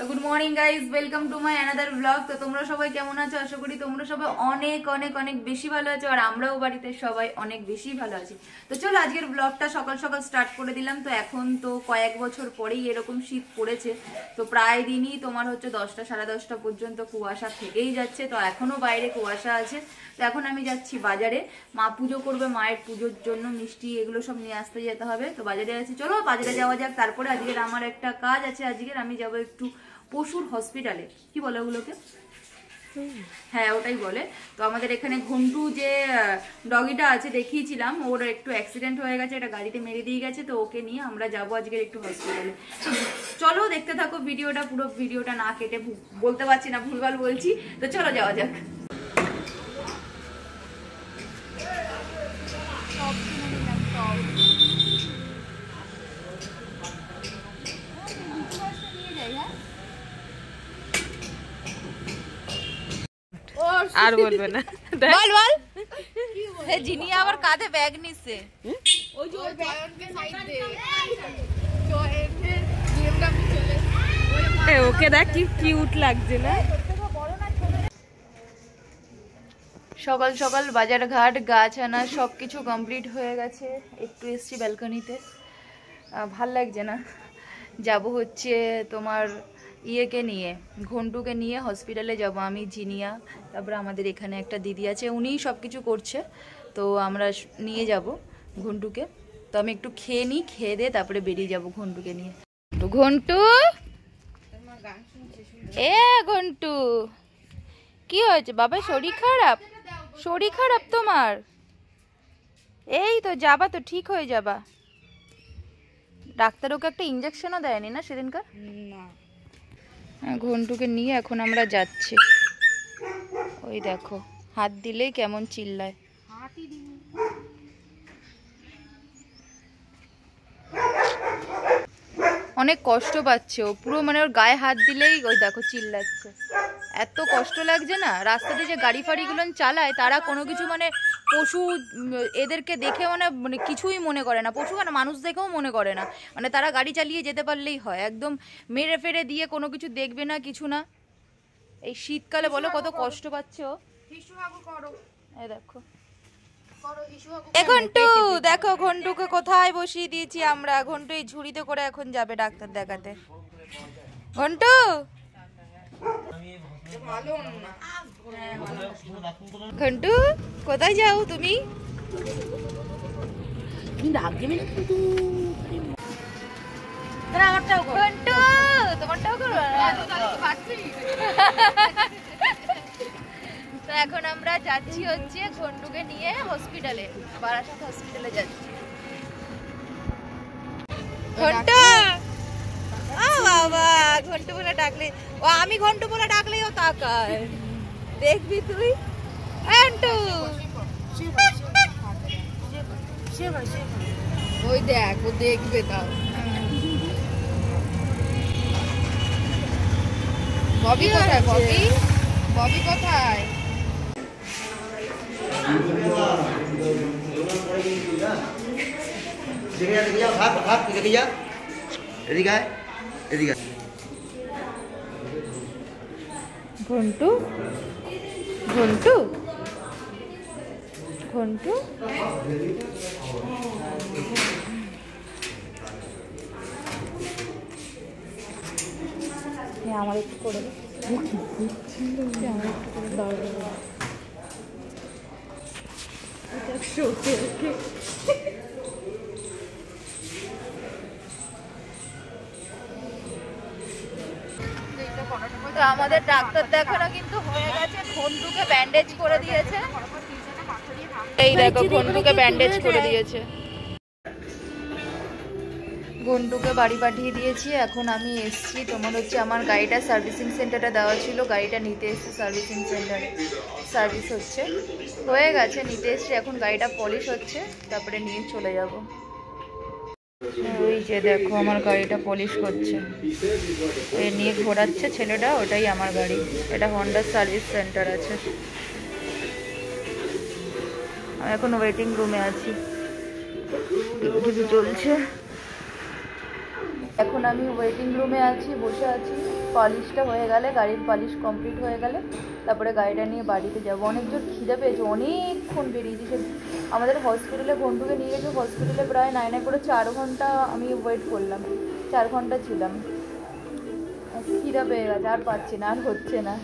তো good morning guys, welcome to my another blog. তো তোমরা সবাই কেমন আছো? আশা করি তোমরা সবাই অনেক অনেক অনেক বেশি ভালো আছো, আর আমরাও বাড়িতে সবাই অনেক বেশি ভালো আছি। তো চলো আজকের ব্লগটা সকাল সকাল স্টার্ট করে দিলাম। তো এখন তো কয়েক বছর পরেই এরকম শীত পড়েছে, তো প্রায় দিনই তোমার হচ্ছে 10টা সাড়ে 10টা পর্যন্ত কুয়াশা থেকেই যাচ্ছে। তো এখনো বাইরে কুয়াশা আছে। তো এখন আমি যাচ্ছি বাজারে, মা পুজো করবে, মায়ের পুজোর জন্য মিষ্টি এগুলো সব নিয়ে আসতে যেতে হবে। তো বাজারে আছি, চলো বাজারে যাওয়া যাক। তারপরে আজকের আমার একটা কাজ আছে, আজকের আমি যাবো একটু পশুর হসপিটালে। কি বলে ওগুলোকে? হ্যাঁ ওটাই বলে। তো আমাদের এখানে ঘন্টু যে ডগিটা আছে দেখিয়েছিলাম, ওর একটু অ্যাক্সিডেন্ট হয়ে গেছে, এটা গাড়িতে মেরে দিয়ে গেছে। তো ওকে নিয়ে আমরা যাবো আজকে একটু হসপিটালে। চলো দেখতে থাকো ভিডিওটা, পুরো ভিডিওটা না কেটে, বলতে পারছি না, ভুলভাল বলছি। তো চলো যাওয়া যাক। আর বলবে না, বল বল। জিনি আবার কাঁধে ব্যাগ নিচ্ছে। ওই যে ওই জয়নকে সাইড দে, জয়নের বিএমডব্লিউ চলে। ওকে দেখ কি কিউট লাগছে না? সকাল সকাল বাজার ঘাট গাছ আনা সবকিছু কমপ্লিট হয়ে গেছে। একটু এসছি ব্যালকনিতে, ভাল লাগছে না। যাব হচ্ছে তোমার ইয়েকে নিয়ে, ঘন্টুকে নিয়ে হসপিটালে যাব আমি, জিনিয়া, তারপরে আমাদের এখানে একটা দিদি আছে, উনিই সব কিছু করছে। তো আমরা নিয়ে যাব ঘন্টুকে। তো আমি একটু খেয়ে নিই, খেয়ে দিয়ে তারপরে বেরিয়ে যাব ঘন্টুকে নিয়ে। ঘন্টু, এ ঘন্টু, কি হয়েছে বাবা? শরীর খারাপ? শরীর খারাপ তোমার? এই তো যাবা, তো ঠিক হয়ে যাবা। ডাক্তার ওকে একটা ইঞ্জেকশনও দেয়নি না সেদিনকার? না, ঘন্টুকে নিয়ে এখন আমরা যাচ্ছি। ওই দেখো হাত দিলেই কেমন চিল্লায়। অনেক কষ্ট পাচ্ছে ও, পুরো মানে ওর গায়ে হাত দিলেই ওই দেখো চিল্লাচ্ছে। এত কষ্ট লাগছে না। রাস্তাতে যে গাড়ি ফাড়িগুলো চালায় তারা কোনো কিছু মানে পশু এদেরকে দেখে মানে কিছুই মনে করে না, পশু কেন মানুষ দেখেও মনে করে না। মানে তারা গাড়ি চালিয়ে যেতে পারলেই হয়, একদম মেরে ফেরে দিয়ে কোনো কিছু দেখবে না, কিছু না। এই শীতকালে বলো কত কষ্ট পাচ্ছে ও। এই দেখো ঘন্টু, দেখো ঘন্টুকে কোথায় বসিয়ে দিয়েছি আমরা। ঘন্টু এই ঝুড়িতে করে এখন যাবে ডাক্তার দেখাতে। ঘন্টু, ঘন্টু কোথায় যাও তুমি? ঘন্টু তোমারটাও করো। তো এখন আমরা যাচ্ছি হচ্ছে ঘন্টুকে নিয়ে হসপিটালে, বারাসাত হসপিটালে যাচ্ছি। ঘন্টু, ও বাবা, ঘন্টু বলে ডাকলে ও, আমি ঘন্টু বলে ডাকলেই ও তাকায়। দেখবি তুই ঘন্টু, ওই দেখ ও দেখবে। তাও ববি কোথায়? ববি, ববি কোথায়? ঘন্টু, ঘন্টু, ঘন্টু, আমার একটু করে তো আমাদের ডাক্তার দেখানো কিন্তু হয়ে গেছে। ঘন্টুকে ব্যান্ডেজ করে দিয়েছে, এই দেখো ঘন্টুকে ব্যান্ডেজ করে দিয়েছে। ঘন্টুকে বাড়ি পাঠিয়ে দিয়েছি। এখন আমি এসছি তোমার হচ্ছে আমার গাড়িটা সার্ভিসিং সেন্টারে দেওয়া ছিল, গাড়িটা নিতে এসছি সার্ভিসিং সেন্টারে, সার্ভিস হচ্ছে, হয়ে গেছে, নিতে এসছি। এখন গাড়িটা পলিশ হচ্ছে, তারপরে নিয়ে চলে যাব। ওই যে দেখো আমার গাড়িটা পলিশ করছে, এ নিয়ে ঘোরাচ্ছে ছেলেটা, ওটাই আমার গাড়ি। এটা হন্ডার সার্ভিস সেন্টার আছে। আমি এখন ওয়েটিং রুমে আছি, কিছু চলছে। এখন আমি ওয়েটিং রুমে আছি, বসে আছি। পলিশটা হয়ে গেলে, গাড়ির পলিশ কমপ্লিট হয়ে গেলে তারপরে গাড়িটা নিয়ে বাড়িতে যাবো। অনেক জোর খিদে পেয়েছে, অনেকক্ষণ বেরিয়েছি। সে আমাদের হসপিটালে বন্ধুকে নিয়ে গেছে, হসপিটালে প্রায় নাই নাই করে 4 ঘন্টা আমি ওয়েট করলাম, 4 ঘন্টা ছিলাম। খিদে পেয়ে গেছে, আর পাচ্ছি না, আর হচ্ছে না।